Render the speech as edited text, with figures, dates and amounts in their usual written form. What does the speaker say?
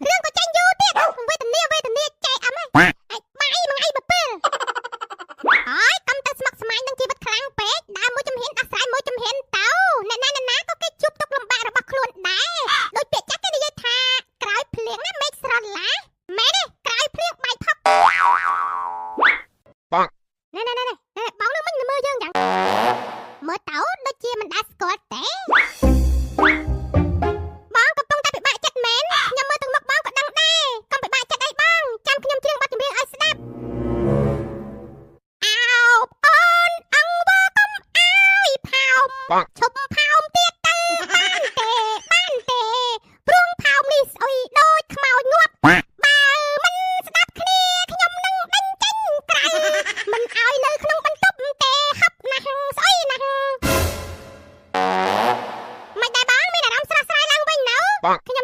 រឿងក៏ចាញ់យូរទៀតវេទនាចែកអមហើយបាយមួយថ្ងៃ7ហើយកំតែស្មុគស្មាញនឹងជីវិតខ្លាំងពេកដើរមួយជំហានដោះស្រាយមួយជំហានទៅអ្នកណាក៏គេជួបទុកលំបាករបស់ខ្លួនដែរដោយពាក្យចាស់គេនិយាយថាក្រោយភ្លៀងណាមេឃស្រឡះមែនទេក្រោយភ្លៀងបាយផឹកបងណែបងនឹងមិនមើលយើងយ៉ាងមើលទៅដូចជាមិនដាច់ស្គាល់ទេបងកំពុងតែពិបាកចិត្តមែនខ្ញុំមើលទាំងមុខបងក៏ដឹងដែរកុំពិបាកចិត្តអីបងចាំខ្ញុំច្រៀងបទចម្រៀងឲ្យស្ដាប់អោបអូនអង្វរកុំអើយផោមឈប់ផោមទៀតទៅបានទេព្រោះផោមនេះស្អុយដូចខ្មោចងាប់បើមិនស្ដាប់គ្នាខ្ញុំនឹងដេញចេញក្រៅមិនឲ្យនៅក្នុងបន្ទប់ទេហឹបណាស់ស្អុយណាស់មិនដែរបងមានអារម្មណ៍ស្រស់ស្រាយឡើងវិញនៅខ្ញុំ